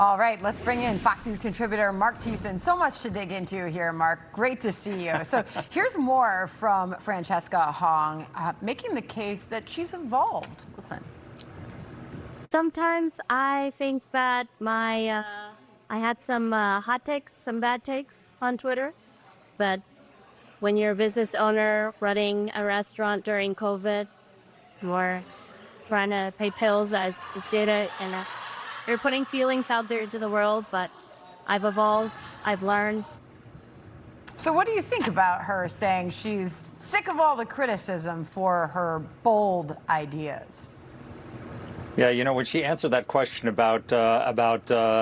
All right, let's bring in Fox News contributor Marc Thiessen. So much to dig into here, Marc. Great to see you. So here's more from Francesca Hong, making the case that she's evolved. Listen. Sometimes I think that I had some hot takes, some bad takes on Twitter, but when you're a business owner running a restaurant during COVID, or trying to pay bills as the student, and you're putting feelings out there to the world, but I've evolved, I've learned. So what do you think about her saying she's sick of all the criticism for her bold ideas? Yeah, you know, when she answered that question about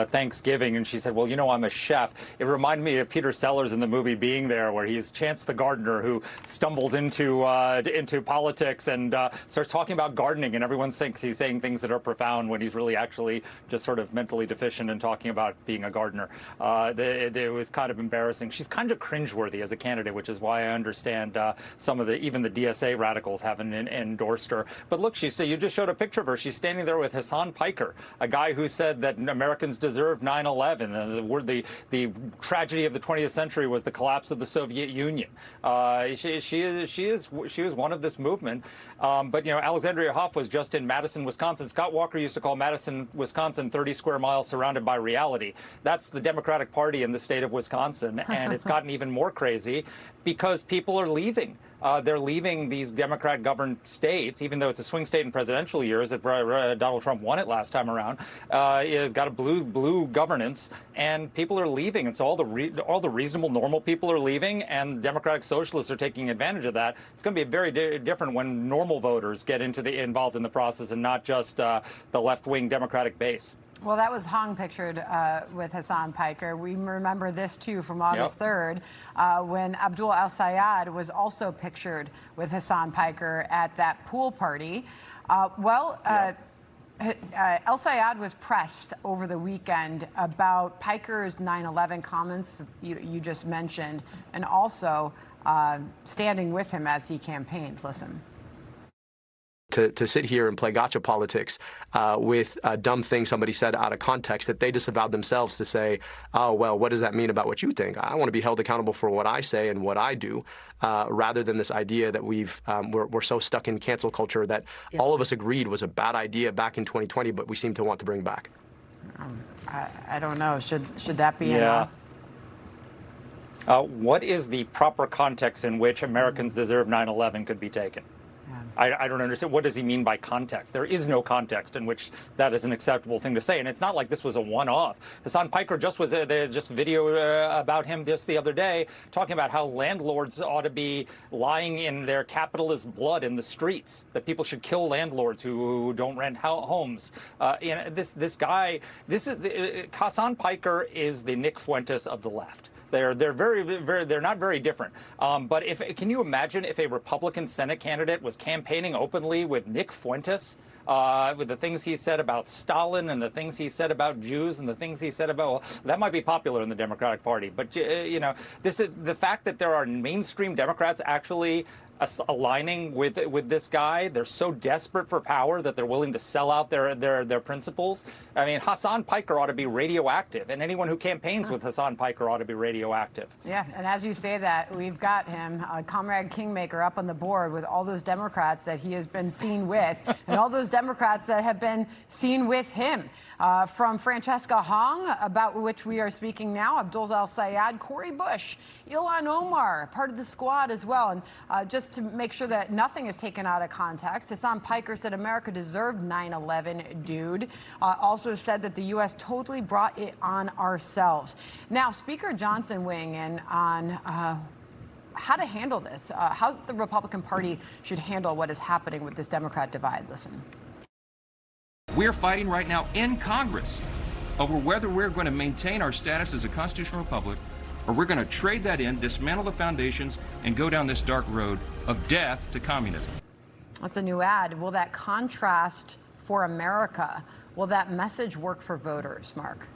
Thanksgiving, and she said, well, you know, I'm a chef, it reminded me of Peter Sellers in the movie Being There, where he's Chance the gardener who stumbles into politics and starts talking about gardening, and everyone thinks he's saying things that are profound when he's really actually just sort of mentally deficient and talking about being a gardener. It was kind of embarrassing. She's kind of cringeworthy as a candidate, which is why I understand some of even the DSA radicals haven't endorsed her. But look, you just showed a picture of her. She's standing there with Hassan Piker, a guy who said that Americans deserved 9/11. The tragedy of the 20th century was the collapse of the Soviet Union. She was one of this movement. But you know, Alexandria Hoff was just in Madison, Wisconsin. Scott Walker used to call Madison, Wisconsin 30 square miles surrounded by reality. That's the Democratic Party in the state of Wisconsin, and it's gotten even more crazy because people are leaving. They're leaving these Democrat-governed states, even though it's a swing state in presidential years. That Donald Trump won it last time around. It's got a blue governance, and people are leaving. And so all the reasonable, normal people are leaving, and Democratic socialists are taking advantage of that. It's going to be very different when normal voters get involved in the process, and not just the left-wing Democratic base. Well, that was Hong pictured with Hassan Piker. We remember this, too, from August 3rd, when Abdul El-Sayed was also pictured with Hassan Piker at that pool party. El-Sayed was pressed over the weekend about Piker's 9/11 comments you just mentioned, and also standing with him as he campaigned. Listen. To sit here and play gotcha politics with a dumb thing somebody said out of context that they disavowed themselves to say, oh, well, what does that mean about what you think? I want to be held accountable for what I say and what I do, rather than this idea that we're so stuck in cancel culture that all of us agreed was a bad idea back in 2020, but we seem to want to bring back. I don't know. Should that be enough? What is the proper context in which Americans deserve 9/11 could be taken? I don't understand. What does he mean by context? There is no context in which that is an acceptable thing to say. And it's not like this was a one-off. Hassan Piker just video about him just the other day, talking about how landlords ought to be lying in their capitalist blood in the streets, that people should kill landlords who don't rent homes. Hassan Piker is the Nick Fuentes of the left. They're not very different. But can you imagine if a Republican Senate candidate was campaigning openly with Nick Fuentes, with the things he said about Stalin and the things he said about Jews and the things he said about, well, that might be popular in the Democratic Party. But you know, this is the fact that there are mainstream Democrats actually aligning with this guy. They're so desperate for power that they're willing to sell out their principles. I mean, Hassan Piker ought to be radioactive, and anyone who campaigns with Hassan Piker ought to be radioactive. Yeah, and as you say that, we've got him, comrade Kingmaker, up on the board with all those Democrats that he has been seen with, and all those Democrats that have been seen with him. From Francesca Hong, about which we are speaking now, Abdul El-Sayed, Cori Bush, Ilhan Omar, part of the squad as well. And just to make sure that nothing is taken out of context, Hassan Piker said America deserved 9/11, dude. Also said that the U.S. totally brought it on ourselves. Now, Speaker Johnson weighing in on how to handle this, how the Republican Party should handle what is happening with this Democrat divide. Listen. We're fighting right now in Congress over whether we're going to maintain our status as a constitutional republic, or we're going to trade that in, dismantle the foundations, and go down this dark road of death to communism. That's a new ad. Will that contrast for America, will that message work for voters, Mark?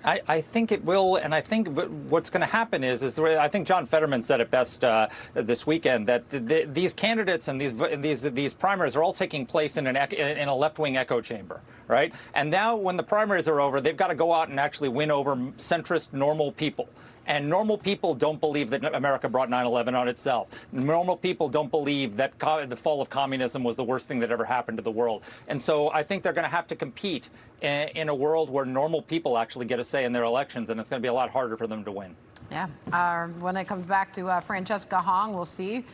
I think it will, and I think what's going to happen is I think John Fetterman said it best this weekend, that these candidates and these primaries are all taking place in a left-wing echo chamber, right? And now when the primaries are over, they've got to go out and actually win over centrist, normal people. And normal people don't believe that America brought 9/11 on itself. Normal people don't believe that the fall of communism was the worst thing that ever happened to the world. And so I think they're going to have to compete in a world where normal people actually get a say in their elections, and it's going to be a lot harder for them to win. Yeah. When it comes back to Francesca Hong, we'll see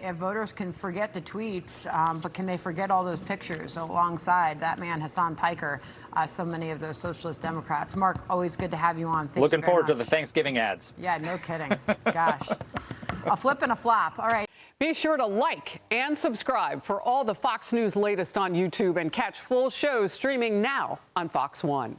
if voters can forget the tweets, but can they forget all those pictures alongside that man, Hassan Piker, so many of those socialist Democrats. Mark, always good to have you on. Thank Looking you very forward to much. the Thanksgiving ads. Yeah, no kidding. Gosh. A flip and a flop. All right. Be sure to like and subscribe for all the Fox News latest on YouTube and catch full shows streaming now on Fox One.